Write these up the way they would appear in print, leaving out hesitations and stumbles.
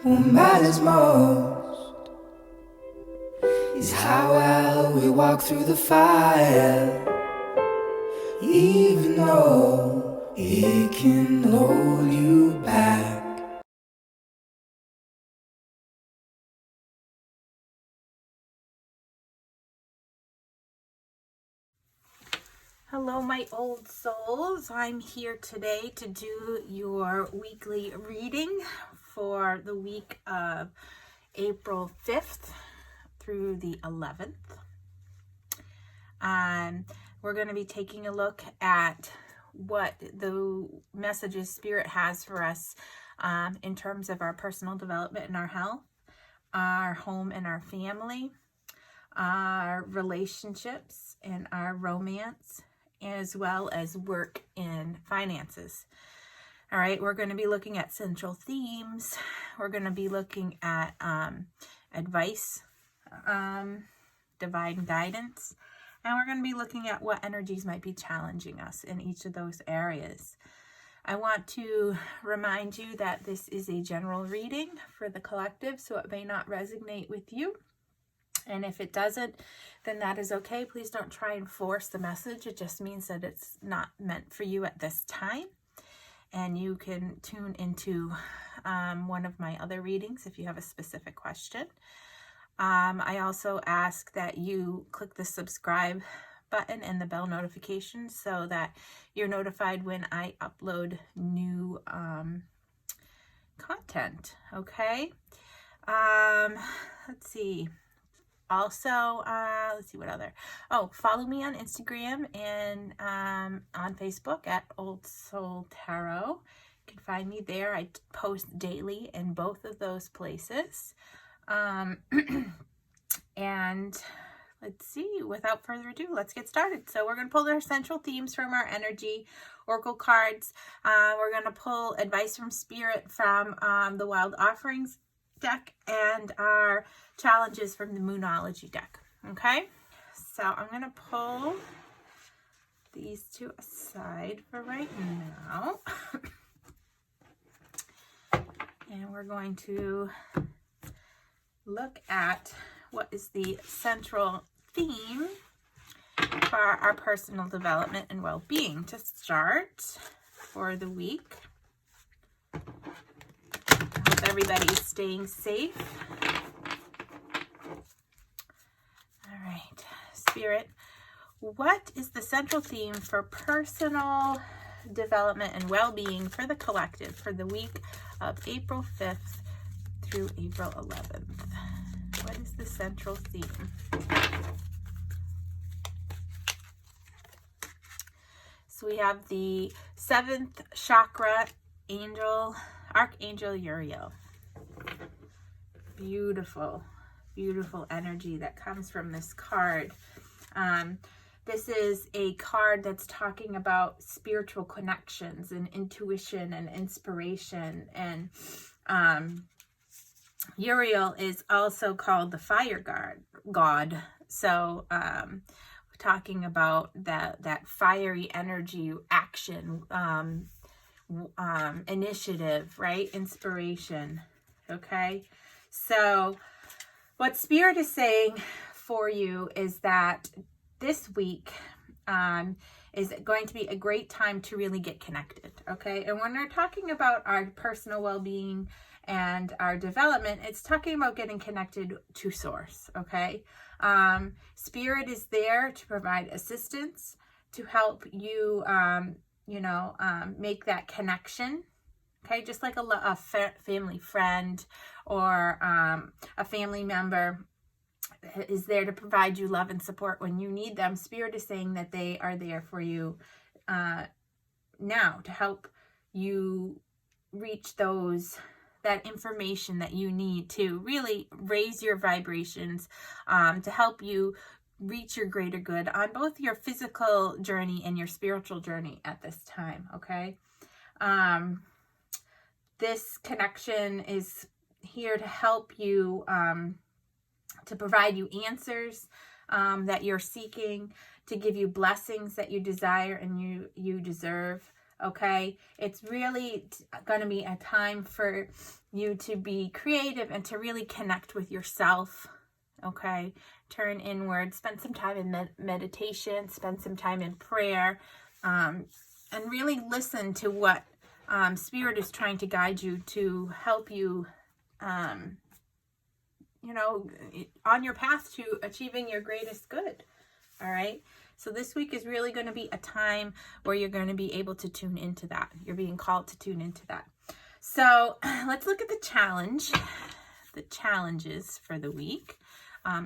What matters most is how well we walk through the fire, even though it can hold you back. Hello, my old souls. I'm here today to do your weekly reading for the week of April 5th through the 11th. We're going to be taking a look at what the messages Spirit has for us in terms of our personal development and our health, our home and our family, our relationships and our romance, as well as work and finances. All right, we're going to be looking at central themes. We're going to be looking at advice, divine guidance, and we're going to be looking at what energies might be challenging us in each of those areas. I want to remind you that this is a general reading for the collective, so it may not resonate with you. And if it doesn't, then that is okay. Please don't try and force the message. It just means that it's not meant for you at this time. And you can tune into one of my other readings if you have a specific question. I also ask that you click the subscribe button and the bell notification so that you're notified when I upload new content. Okay? Let's see. Also, let's see what other. Oh, follow me on Instagram and on Facebook at Old Soul Tarot. You can find me there. I post daily in both of those places. And let's see, without further ado, let's get started. So we're going to pull our central themes from our energy oracle cards. We're going to pull advice from Spirit from the Wild Offerings deck and our challenges from the Moonology deck. Okay, so I'm going to pull these two aside for right now. And we're going to look at what is the central theme for our personal development and well-being to start for the week. Hope everybody's staying safe. All right, Spirit, what is the central theme for personal development and well-being for the collective for the week of April 5th through April 11th? What is the central theme? So we have the 7th chakra Archangel Uriel. Beautiful, beautiful energy that comes from this card. This is a card that's talking about spiritual connections and intuition and inspiration. And Uriel is also called the fire god. So we're talking about that fiery energy, action, initiative, right? Inspiration. Okay. So what Spirit is saying for you is that this week is going to be a great time to really get connected. Okay. And when we're talking about our personal well-being and our development, it's talking about getting connected to source. Okay. Spirit is there to provide assistance, to help you, make that connection. Okay. Just like a family friend or a family member is there to provide you love and support when you need them. Spirit is saying that they are there for you now to help you reach that information that you need to really raise your vibrations, to help you reach your greater good on both your physical journey and your spiritual journey at this time. Okay. This connection is here to help you, to provide you answers that you're seeking, to give you blessings that you desire and you deserve. Okay, it's really going to be a time for you to be creative and to really connect with yourself. Okay, turn inward, spend some time in meditation, spend some time in prayer, and really listen to what Spirit is trying to guide you to help you, you know, on your path to achieving your greatest good. All right. So this week is really going to be a time where you're going to be able to tune into that. You're being called to tune into that. So let's look at the challenges for the week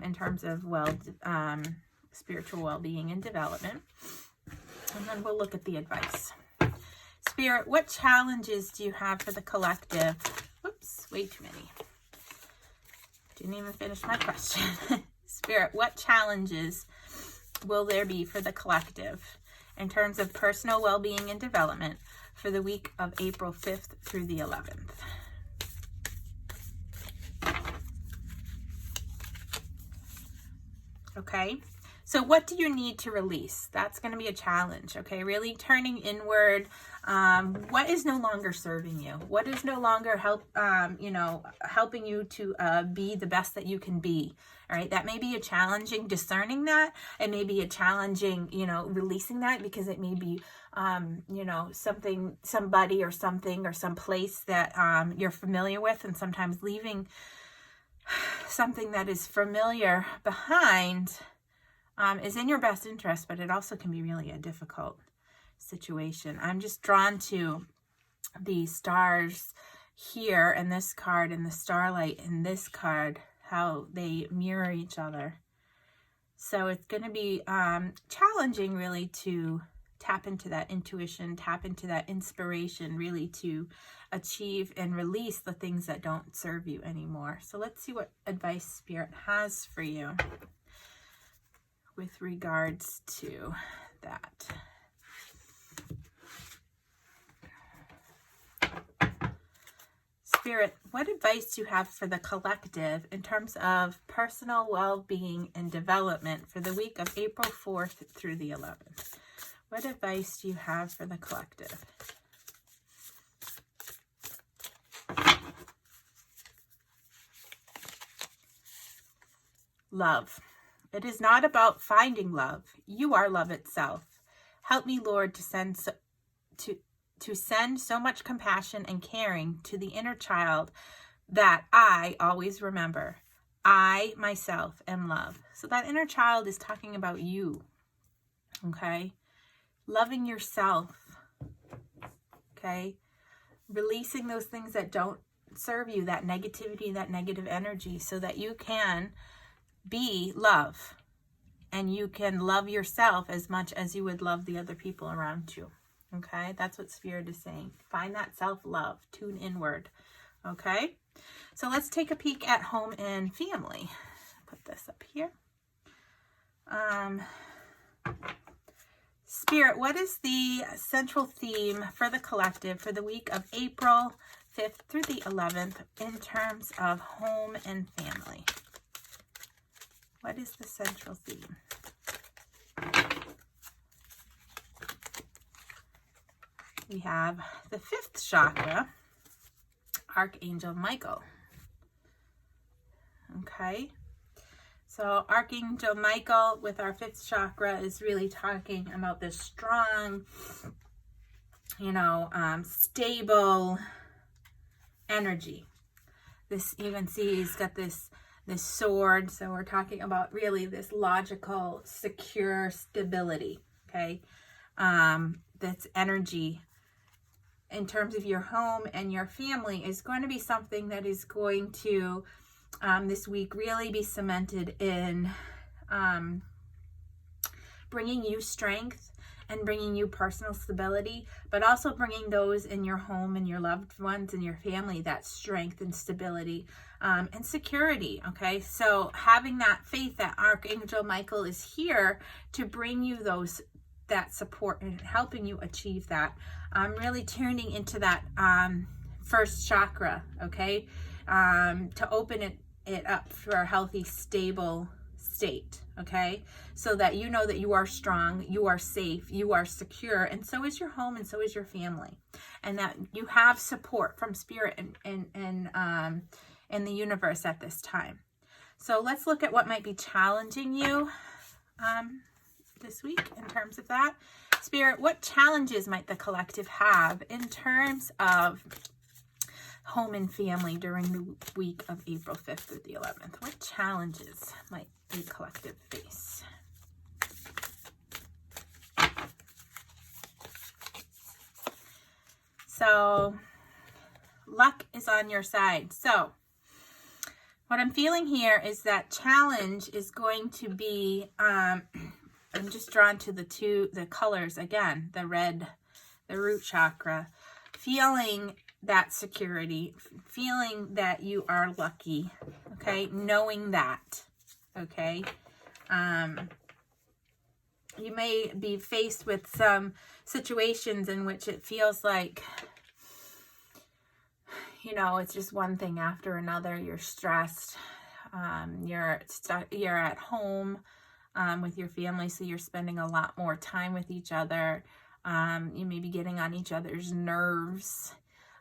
in terms of spiritual well-being and development. And then we'll look at the advice. Spirit, what challenges do you have for the collective? Whoops, way too many. Didn't even finish my question. Spirit, what challenges will there be for the collective in terms of personal well-being and development for the week of April 5th through the 11th? Okay, so what do you need to release? That's going to be a challenge. Okay, really turning inward. What is no longer serving you? What is no longer helping you to be the best that you can be? All right, that may be a challenging discerning that. It may be a challenging, releasing that, because it may be, somebody or something or some place that you're familiar with, and sometimes leaving something that is familiar behind is in your best interest, but it also can be really a difficult situation. I'm just drawn to the stars here in this card and the starlight in this card, how they mirror each other. So it's going to be challenging really to tap into that intuition, tap into that inspiration, really to achieve and release the things that don't serve you anymore. So let's see what advice Spirit has for you with regards to that. Spirit, what advice do you have for the collective in terms of personal well-being and development for the week of April 4th through the 11th? What advice do you have for the collective? Love. It is not about finding love. You are love itself. Help me, Lord, to send so much compassion and caring to the inner child that I always remember. I, myself, am love. So that inner child is talking about you, okay? Loving yourself, okay? Releasing those things that don't serve you, that negativity, that negative energy, so that you can be love. And you can love yourself as much as you would love the other people around you. Okay, that's what Spirit is saying. Find that self-love. Tune inward. Okay, so let's take a peek at home and family. Put this up here. Spirit, what is the central theme for the collective for the week of April 5th through the 11th in terms of home and family? What is the central theme? We have the 5th chakra, Archangel Michael. Okay, so Archangel Michael with our 5th chakra is really talking about this strong, stable energy. This, you can see he's got this sword, so we're talking about really this logical, secure stability. Okay, that's energy. In terms of your home and your family is going to be something that is going to this week really be cemented in bringing you strength and bringing you personal stability, but also bringing those in your home and your loved ones and your family that strength and stability and security. Okay, so having that faith that Archangel Michael is here to bring you that support and helping you achieve that. I'm really tuning into that 1st chakra, okay, to open it up for a healthy, stable state, okay? So that you know that you are strong, you are safe, you are secure, and so is your home, and so is your family. And that you have support from spirit and the universe at this time. So let's look at what might be challenging you this week in terms of that. Spirit, what challenges might the collective have in terms of home and family during the week of April 5th through the 11th? What challenges might the collective face? So, luck is on your side. So, what I'm feeling here is that challenge is going to be, I'm just drawn to the colors again, the red, the root chakra, feeling that security, feeling that you are lucky, okay, knowing that, okay. You may be faced with some situations in which it feels like, you know, it's just one thing after another. You're stressed. You're at home with your family, so you're spending a lot more time with each other. You may be getting on each other's nerves,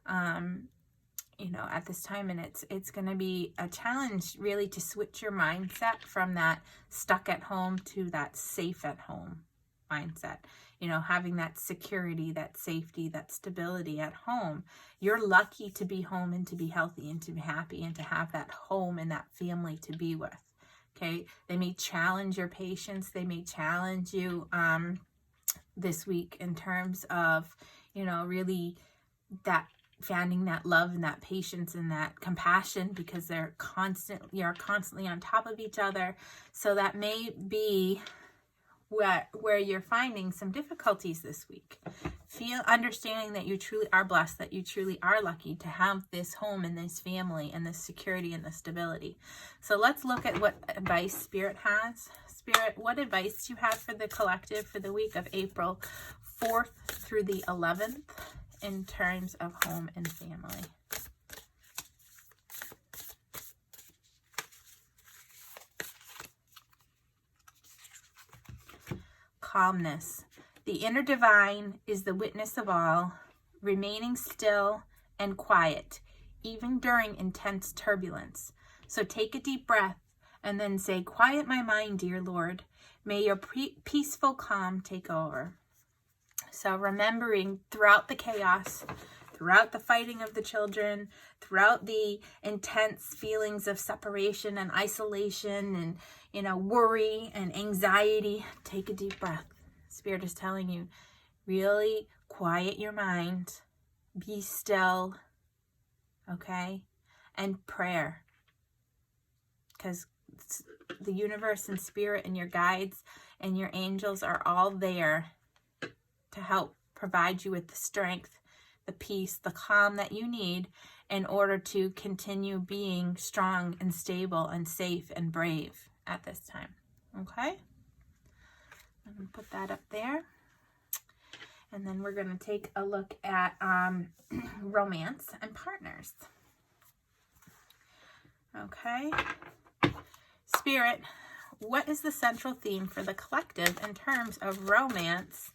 you know, at this time, and it's going to be a challenge really to switch your mindset from that stuck at home to that safe at home mindset. You know, having that security, that safety, that stability at home. You're lucky to be home and to be healthy and to be happy and to have that home and that family to be with. Okay, they may challenge your patience. They may challenge you this week in terms of, you know, really that finding that love and that patience and that compassion, because you're constantly on top of each other. So that may be where you're finding some difficulties this week. Understanding that you truly are blessed, that you truly are lucky to have this home and this family and this security and this stability. So let's look at what advice Spirit has. Spirit, what advice do you have for the collective for the week of April 4th through the 11th in terms of home and family? Calmness. The inner divine is the witness of all, remaining still and quiet, even during intense turbulence. So take a deep breath and then say, "Quiet my mind, dear Lord. May your peaceful calm take over." So remembering throughout the chaos, throughout the fighting of the children, throughout the intense feelings of separation and isolation and, you know, worry and anxiety, take a deep breath. Spirit is telling you, really quiet your mind, be still, okay? And prayer. Because the universe and spirit and your guides and your angels are all there to help provide you with the strength, the peace, the calm that you need in order to continue being strong and stable and safe and brave at this time. Okay? I'm going to put that up there. And then we're going to take a look at romance and partners. Okay? Spirit, what is the central theme for the collective in terms of romance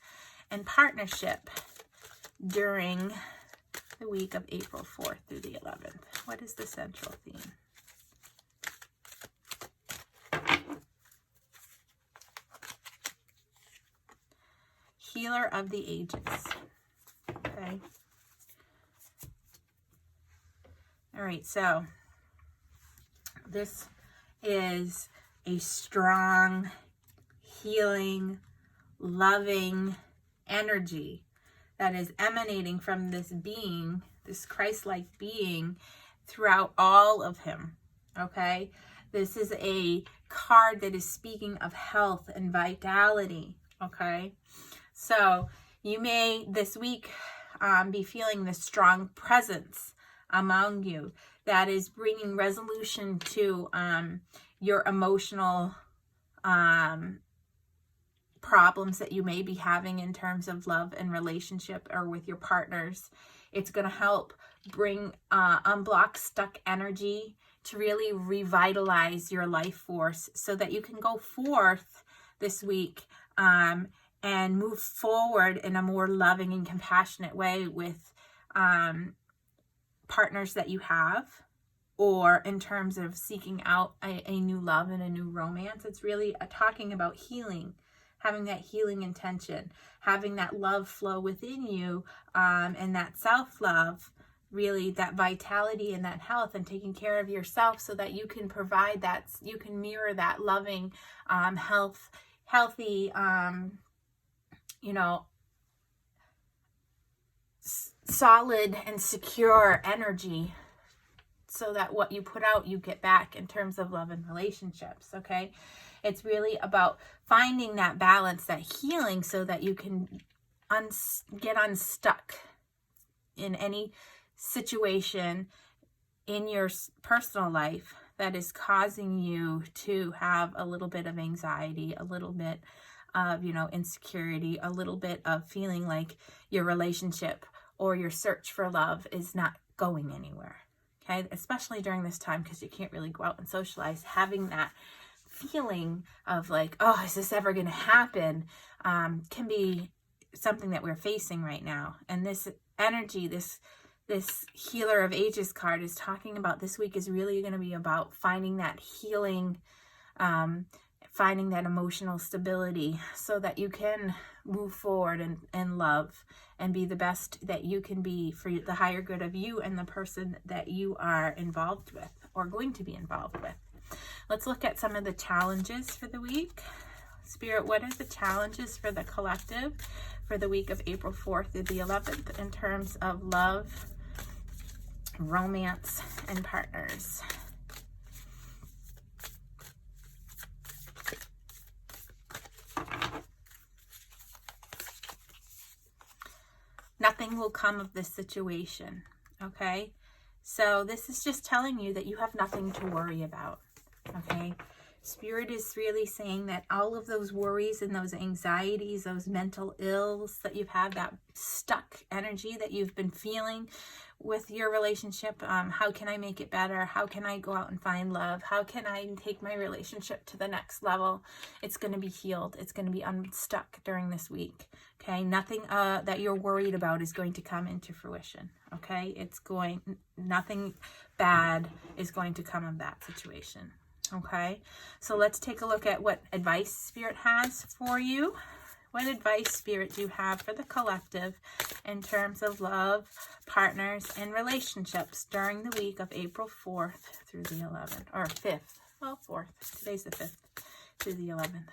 and partnership during the week of April 4th through the 11th? What is the central theme? Healer of the ages. Okay. All right, so this is a strong, healing, loving energy that is emanating from this being, this Christ-like being, throughout all of him, okay? This is a card that is speaking of health and vitality, okay? So you may this week be feeling this strong presence among you that is bringing resolution to your emotional problems that you may be having in terms of love and relationship or with your partners. It's going to help bring unblock stuck energy to really revitalize your life force so that you can go forth this week and move forward in a more loving and compassionate way with partners that you have, or in terms of seeking out a new love and a new romance. It's really talking about healing, having that healing intention, having that love flow within you, and that self-love, really that vitality and that health, and taking care of yourself so that you can provide that, you can mirror that loving, healthy, solid and secure energy, so that what you put out, you get back in terms of love and relationships. Okay. It's really about finding that balance, that healing, so that you can get unstuck in any situation in your personal life that is causing you to have a little bit of anxiety, a little bit of, insecurity, a little bit of feeling like your relationship or your search for love is not going anywhere. Okay, especially during this time, because you can't really go out and socialize. Having that feeling of like, oh, is this ever going to happen, can be something that we're facing right now. And this energy, this Healer of Ages card is talking about this week is really going to be about finding that healing, finding that emotional stability, so that you can move forward and love and be the best that you can be for the higher good of you and the person that you are involved with or going to be involved with. Let's look at some of the challenges for the week. Spirit, what are the challenges for the collective for the week of April 4th through the 11th in terms of love, romance, and partners? Nothing will come of this situation, okay? So this is just telling you that you have nothing to worry about, okay? Spirit is really saying that all of those worries and those anxieties, those mental ills that you've had, that stuck energy that you've been feeling with your relationship, how can I make it better? How can I go out and find love? How can I take my relationship to the next level? It's going to be healed. It's going to be unstuck during this week. Okay, nothing that you're worried about is going to come into fruition. Okay, nothing bad is going to come of that situation. Okay, so let's take a look at what advice Spirit has for you. What advice, Spirit, do you have for the collective in terms of love, partners, and relationships during the week of April 4th through the 11th, or 5th? Well, 4th. Today's the 5th through the 11th.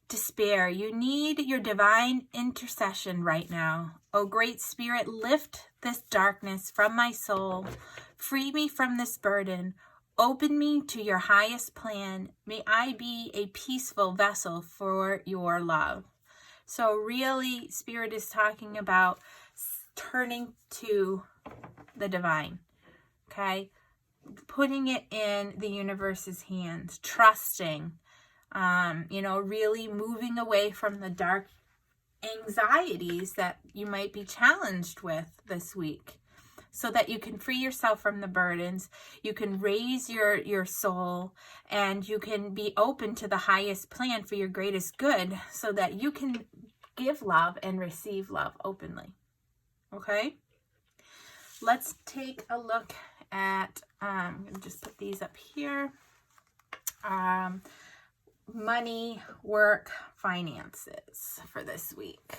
Despair. You need your divine intercession right now. O great Spirit, lift this darkness from my soul. Free me from this burden. Open me to your highest plan. May I be a peaceful vessel for your love. So really, Spirit is talking about turning to the divine, okay? Putting it in the universe's hands, trusting, really moving away from the dark anxieties that you might be challenged with this week, so that you can free yourself from the burdens, you can raise your soul, and you can be open to the highest plan for your greatest good, so that you can give love and receive love openly. Okay? Let's take a look at, I'm going to just put these up here. Money, work, finances for this week.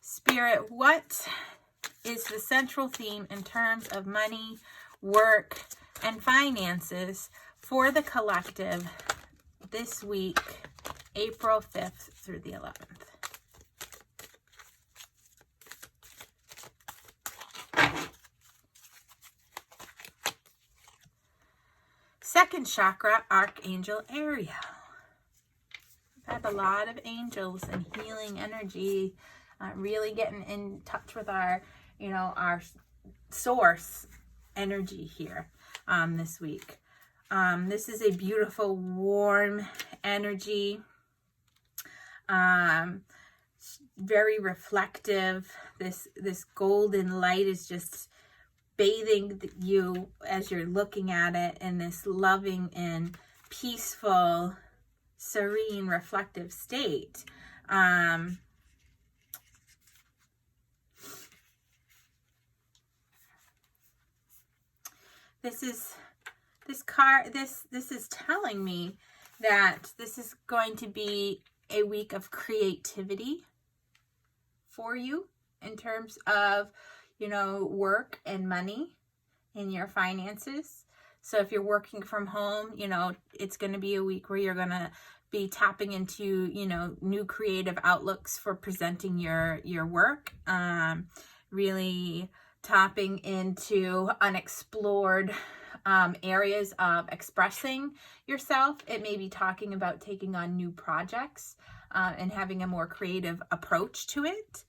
Spirit, what is the central theme in terms of money, work, and finances for the collective this week, April 5th through the 11th? Second chakra, Archangel Ariel. We've had a lot of angels and healing energy, really getting in touch with our source energy here this week. This is a beautiful, warm energy. Very reflective. This golden light is just bathing you as you're looking at it in this loving and peaceful, serene, reflective state. This is telling me that this is going to be a week of creativity for you in terms of, work and money in your finances. So if you're working from home, it's going to be a week where you're going to be tapping into, new creative outlooks for presenting your work. Really tapping into unexplored areas of expressing yourself. It may be talking about taking on new projects and having a more creative approach to it.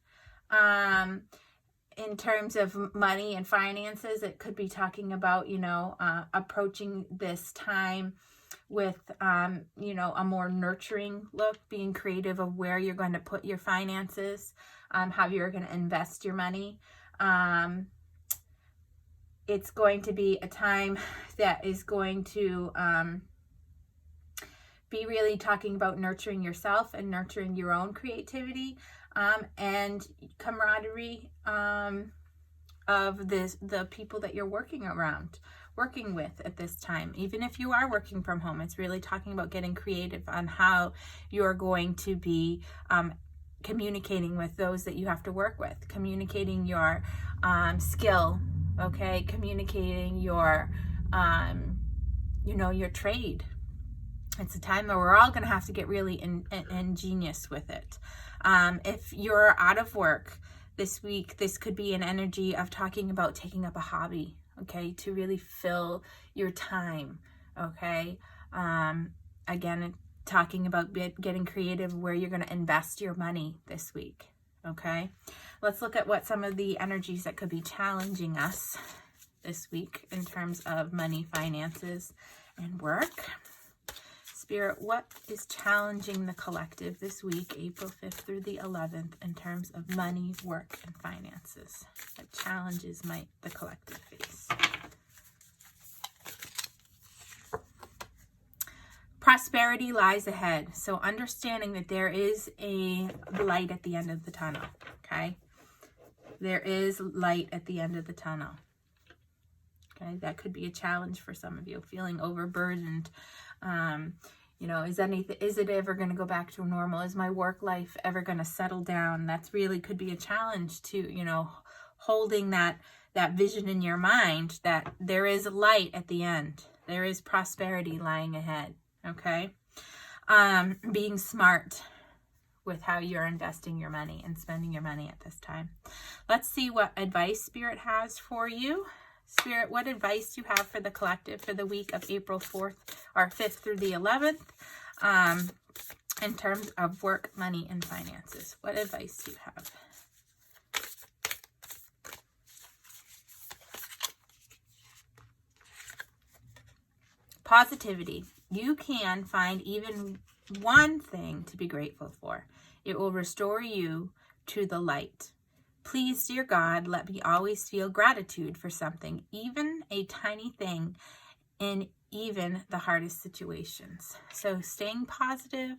In terms of money and finances, it could be talking about, approaching this time with, a more nurturing look, being creative of where you're going to put your finances, how you're going to invest your money. It's going to be a time that is going to be really talking about nurturing yourself and nurturing your own creativity and camaraderie of the people that you're working with at this time. Even if you are working from home, it's really talking about getting creative on how you're going to be communicating with those that you have to work with, communicating your skill, okay, communicating your, your trade. It's a time where we're all going to have to get really ingenious with it. If you're out of work this week, this could be an energy of talking about taking up a hobby, okay, to really fill your time, okay? Again, talking about getting creative where you're going to invest your money this week, okay? Let's look at what some of the energies that could be challenging us this week in terms of money, finances, and work. Spirit, what is challenging the collective this week, April 5th through the 11th, in terms of money, work, and finances? What challenges might the collective face? Prosperity lies ahead. So understanding that there is a light at the end of the tunnel, okay? There is light at the end of the tunnel. Okay, that could be a challenge for some of you, feeling overburdened. Is it ever going to go back to normal? Is my work life ever going to settle down? That's really could be a challenge to, holding that vision in your mind that there is light at the end. There is prosperity lying ahead. Okay. Being smart with how you're investing your money and spending your money at this time. Let's see what advice Spirit has for you. Spirit, what advice do you have for the collective for the week of April 5th through the 11th in terms of work, money, and finances? What advice do you have? Positivity. You can find even one thing to be grateful for. It will restore you to the light. Please, dear God, let me always feel gratitude for something, even a tiny thing, in even the hardest situations. So staying positive,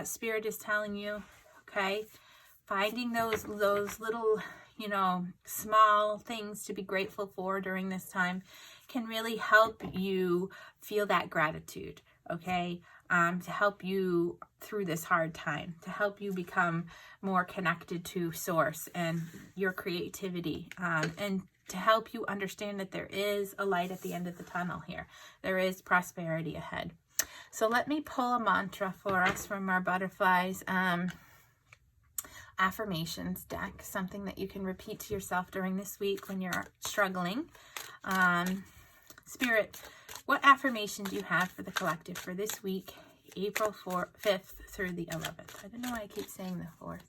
Spirit is telling you, okay, finding those little, small things to be grateful for during this time can really help you feel that gratitude, okay? To help you through this hard time, to help you become more connected to Source and your creativity, and to help you understand that there is a light at the end of the tunnel here. There is prosperity ahead. So let me pull a mantra for us from our butterflies affirmations deck, something that you can repeat to yourself during this week when you're struggling. Spirit, what affirmation do you have for the collective for this week, April 5th through the 11th? I don't know why I keep saying the 4th.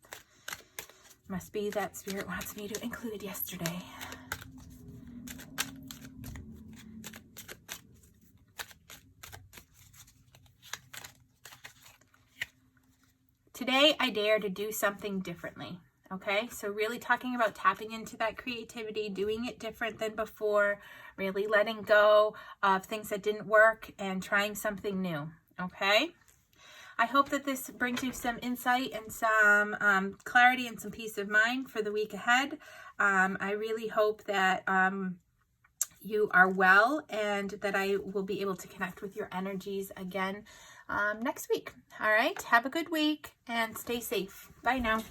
Must be that Spirit wants me to include yesterday. Today, I dare to do something differently. Okay, so really talking about tapping into that creativity, doing it different than before, really letting go of things that didn't work and trying something new. Okay, I hope that this brings you some insight and some clarity and some peace of mind for the week ahead. I really hope that you are well and that I will be able to connect with your energies again next week. All right, have a good week and stay safe. Bye now.